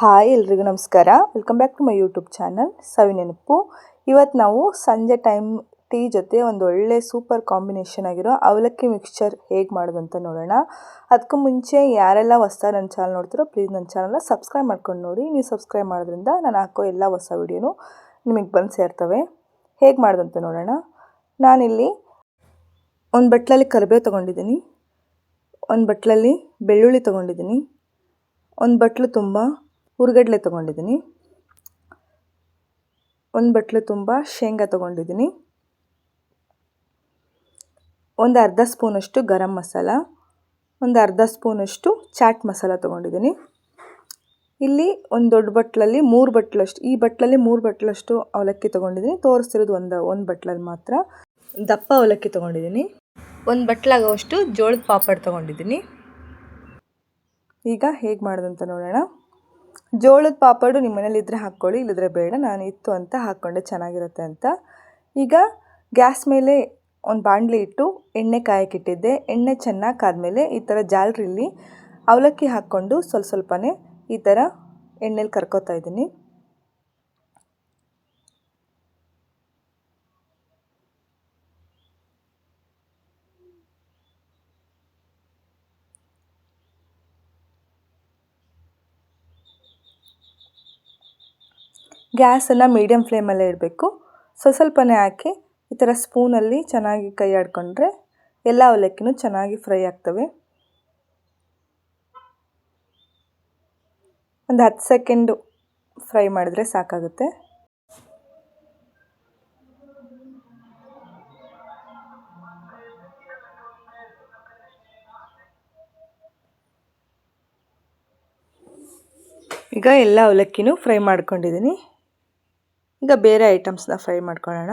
Hi ಎಲ್ರಿಗೂ ನಮಸ್ಕಾರ. Welcome back to my YouTube channel Savinenapu. ಇವತ್ತು ನಾವು ಸಂಜೆ ಟೈಮ್ ಟೀ ಜೊತೆ ಒಂದು ಒಳ್ಳೆ ಸೂಪರ್ ಕಾಂಬಿನೇಷನ್ ಆಗಿರೋ ಅವಲಕ್ಕಿ ಮಿಕ್ಸ್ಚರ್ ಹೇಗೆ ಮಾಡೋದು ಅಂತ ನೋಡೋಣ. ಅದಕ್ಕೂ ಮುಂಚೆ ಯಾರೆಲ್ಲ ಹೊಸದಾಗಿ ನನ್ನ ಚಾನಲ್ ನೋಡ್ತಿರೋ ಪ್ಲೀಸ್ ನನ್ನ ಚಾನಲ್ನ ಸಬ್ಸ್ಕ್ರೈಬ್ ಮಾಡ್ಕೊಂಡು ನೋಡಿ. ನೀವು ಸಬ್ಸ್ಕ್ರೈಬ್ ಮಾಡೋದ್ರಿಂದ ನಾನು ಹಾಕೋ ಎಲ್ಲ ಹೊಸ ವಿಡಿಯೋನು ನಿಮಗೆ ಬಂದು ಸೇರ್ತವೆ. ಹೇಗೆ ಮಾಡೋದು ಅಂತ ನೋಡೋಣ. ನಾನಿಲ್ಲಿ ಒಂದು ಬಟ್ಲಲ್ಲಿ ಕರಿಬೇವು ತೊಗೊಂಡಿದ್ದೀನಿ, ಒಂದು ಬಟ್ಲಲ್ಲಿ ಬೆಳ್ಳುಳ್ಳಿ ತೊಗೊಂಡಿದ್ದೀನಿ, ಒಂದು ಬಟ್ಲು ತುಂಬ ಹುರಿಗಡಲೆ ತೊಗೊಂಡಿದ್ದೀನಿ, ಒಂದು ಬಟ್ಲು ತುಂಬ ಶೇಂಗಾ ತೊಗೊಂಡಿದ್ದೀನಿ, ಒಂದು ಅರ್ಧ ಸ್ಪೂನಷ್ಟು ಗರಂ ಮಸಾಲ, ಒಂದು ಅರ್ಧ ಸ್ಪೂನಷ್ಟು ಚಾಟ್ ಮಸಾಲ ತೊಗೊಂಡಿದ್ದೀನಿ. ಇಲ್ಲಿ ಒಂದು ದೊಡ್ಡ ಬಟ್ಲಲ್ಲಿ 3 ಬಟ್ಲಷ್ಟು, ಈ ಬಟ್ಲಲ್ಲಿ 3 ಬಟ್ಲಷ್ಟು ಅವಲಕ್ಕಿ ತೊಗೊಂಡಿದ್ದೀನಿ. ತೋರಿಸ್ತಿರೋದು ಒಂದು ಬಟ್ಲಲ್ಲಿ ಮಾತ್ರ. ದಪ್ಪ ಅವಲಕ್ಕಿ ತೊಗೊಂಡಿದ್ದೀನಿ. ಒಂದು ಬಟ್ಲಾಗೋಷ್ಟು ಜೋಳದ ಪಾಪಡ್ ತೊಗೊಂಡಿದ್ದೀನಿ. ಈಗ ಹೇಗೆ ಮಾಡೋದಂತ ನೋಡೋಣ. ಜೋಳದ ಪಾಪಡು ನಿಮ್ಮ ಮನೇಲಿ ಇದ್ದರೆ ಹಾಕ್ಕೊಳ್ಳಿ, ಇಲ್ಲದ್ರೆ ಬೇಡ. ನಾನು ಇತ್ತು ಅಂತ ಹಾಕ್ಕೊಂಡೆ, ಚೆನ್ನಾಗಿರುತ್ತೆ ಅಂತ. ಈಗ ಗ್ಯಾಸ್ ಮೇಲೆ ಒಂದು ಬಾಣಲಿ ಇಟ್ಟು ಎಣ್ಣೆ ಕಾಯಕ್ಕಿಟ್ಟಿದ್ದೆ. ಎಣ್ಣೆ ಚೆನ್ನಾಗಿ ಕಾದ್ಮೇಲೆ ಈ ಥರ ಜಾಲರಿಲಿ ಅವಲಕ್ಕಿ ಹಾಕ್ಕೊಂಡು ಸ್ವಲ್ಪನೇ ಈ ಥರ ಎಣ್ಣೆಲಿ ಕರ್ಕೋತಾ ಇದ್ದೀನಿ. ಗ್ಯಾಸನ್ನು ಮೀಡಿಯಮ್ ಫ್ಲೇಮಲ್ಲೇ ಇಡಬೇಕು. ಸ್ವಲ್ಪನೇ ಹಾಕಿ ಈ ಥರ ಸ್ಪೂನಲ್ಲಿ ಚೆನ್ನಾಗಿ ಕೈ ಆಡಿಕೊಂಡ್ರೆ ಎಲ್ಲ ಅವಲಕ್ಕಿನೂ ಚೆನ್ನಾಗಿ ಫ್ರೈ ಆಗ್ತವೆ. ಒಂದು 10 ಸೆಕೆಂಡು ಫ್ರೈ ಮಾಡಿದ್ರೆ ಸಾಕಾಗುತ್ತೆ. ಈಗ ಎಲ್ಲ ಅವಲಕ್ಕಿನೂ ಫ್ರೈ ಮಾಡ್ಕೊಂಡಿದ್ದೀನಿ. ಈಗ ಬೇರೆ ಐಟಮ್ಸ್ನ ಫ್ರೈ ಮಾಡ್ಕೊಳ್ಳೋಣ.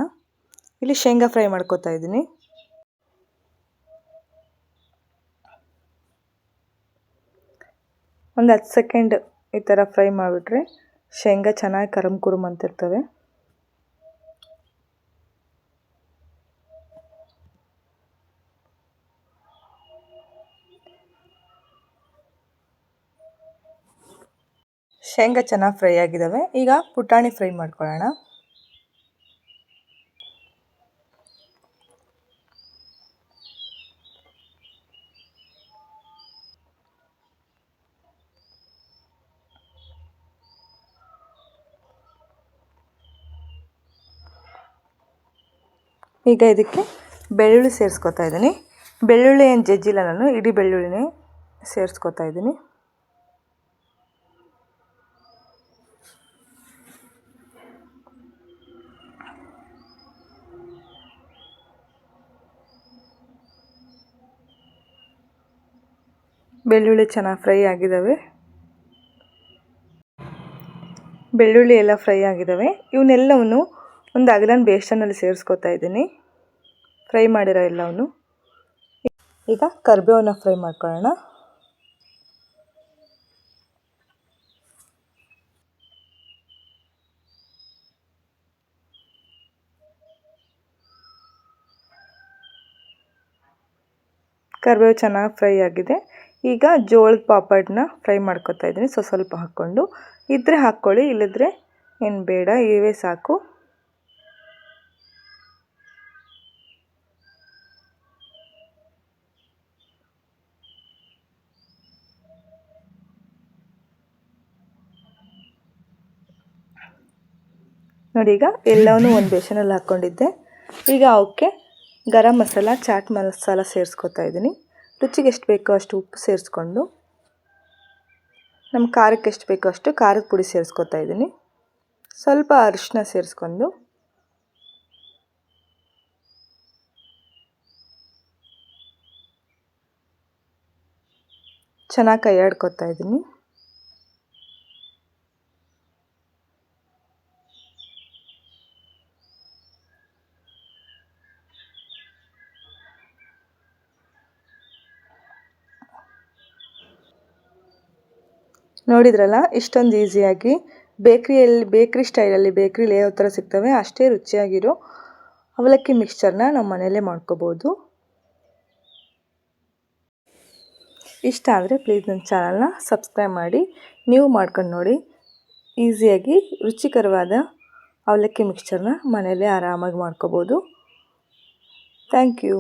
ಇಲ್ಲಿ ಶೇಂಗಾ ಫ್ರೈ ಮಾಡ್ಕೊತಾ ಇದ್ದೀನಿ. ಒಂದು 10 ಸೆಕೆಂಡ್ ಈ ಥರ ಫ್ರೈ ಮಾಡಿಬಿಟ್ರೆ ಶೇಂಗಾ ಚೆನ್ನಾಗಿ ಕರಮ್ ಕುರುಮ್ ಅಂತಿರ್ತವೆ. ಶೇಂಗಾ ಚೆನ್ನಾಗಿ ಫ್ರೈ ಆಗಿದ್ದಾವೆ. ಈಗ ಪುಟಾಣಿ ಫ್ರೈ ಮಾಡ್ಕೊಳ್ಳೋಣ. ಈಗ ಇದಕ್ಕೆ ಬೆಳ್ಳುಳ್ಳಿ ಸೇರಿಸ್ಕೊತಾ ಇದ್ದೀನಿ. ಬೆಳ್ಳುಳ್ಳಿ ಏನು ಜಜ್ಜಿಲ್ಲ, ನಾನು ಇಡೀ ಬೆಳ್ಳುಳ್ಳಿನೇ ಸೇರಿಸ್ಕೊತಾ ಇದ್ದೀನಿ. ಬೆಳ್ಳುಳ್ಳಿ ಚೆನ್ನಾಗಿ ಫ್ರೈ ಆಗಿದ್ದಾವೆ. ಬೆಳ್ಳುಳ್ಳಿ ಎಲ್ಲ ಫ್ರೈ ಆಗಿದ್ದಾವೆ. ಇವನ್ನೆಲ್ಲವನ್ನು ಒಂದು ಅಗಲನ ಬೇಸನಲ್ಲಿ ಸೇರಿಸ್ಕೊತಾ ಇದ್ದೀನಿ, ಫ್ರೈ ಮಾಡಿರೋ ಎಲ್ಲವನ್ನು. ಈಗ ಕರಿಬೇವನ್ನ ಫ್ರೈ ಮಾಡ್ಕೊಳ್ಳೋಣ. ಕರಿಬೇವು ಚೆನ್ನಾಗಿ ಫ್ರೈ ಆಗಿದೆ. ಈಗ ಜೋಳದ ಪಾಪಡನ್ನ ಫ್ರೈ ಮಾಡ್ಕೊತಾ ಇದ್ದೀನಿ, ಸ್ವಲ್ಪ ಹಾಕ್ಕೊಂಡು. ಇದ್ದರೆ ಹಾಕ್ಕೊಳ್ಳಿ, ಇಲ್ಲದ್ರೆ ಏನು ಬೇಡ, ಇವೇ ಸಾಕು. ನೋಡಿ, ಈಗ ಎಲ್ಲವನ್ನೂ ಒಂದು ಬೇಸನಲ್ಲಿ ಹಾಕ್ಕೊಂಡಿದ್ದೆ. ಈಗ ಅವಕ್ಕೆ ಗರಂ ಮಸಾಲ, ಚಾಟ್ ಮಸಾಲ ಸೇರಿಸ್ಕೊತಾ ಇದ್ದೀನಿ. ರುಚಿಗೆ ಎಷ್ಟು ಬೇಕೋ ಅಷ್ಟು ಉಪ್ಪು ಸೇರಿಸ್ಕೊಂಡು, ನಮ್ಮ ಖಾರಕ್ಕೆ ಎಷ್ಟು ಬೇಕೋ ಅಷ್ಟು ಖಾರದ ಪುಡಿ ಸೇರಿಸ್ಕೊತಾ ಇದ್ದೀನಿ. ಸ್ವಲ್ಪ ಅರಿಶಿನ ಸೇರಿಸ್ಕೊಂಡು ಚೆನ್ನಾಗಿ ಕೈ ಆಡ್ಕೊತಾ ಇದ್ದೀನಿ. ನೋಡಿದ್ರಲ್ಲ, ಇಷ್ಟೊಂದು ಈಸಿಯಾಗಿ ಬೇಕ್ರಿ ಸ್ಟೈಲಲ್ಲಿ, ಬೇಕ್ರಿಲಿ ಯಾವ ಥರ ಸಿಗ್ತವೆ ಅಷ್ಟೇ ರುಚಿಯಾಗಿರೋ ಅವಲಕ್ಕಿ ಮಿಕ್ಸ್ಚರ್ನ ನಮ್ಮ ಮನೆಯಲ್ಲೇ ಮಾಡ್ಕೋಬೋದು. ಇಷ್ಟ ಆದರೆ ಪ್ಲೀಸ್ ನನ್ನ ಚಾನಲ್ನ ಸಬ್ಸ್ಕ್ರೈಬ್ ಮಾಡಿ, ನೀವು ಮಾಡ್ಕೊಂಡು ನೋಡಿ. ಈಸಿಯಾಗಿ ರುಚಿಕರವಾದ ಅವಲಕ್ಕಿ ಮಿಕ್ಸ್ಚರ್ನ ಮನೆಯಲ್ಲೇ ಆರಾಮಾಗಿ ಮಾಡ್ಕೋಬೋದು. Thank you.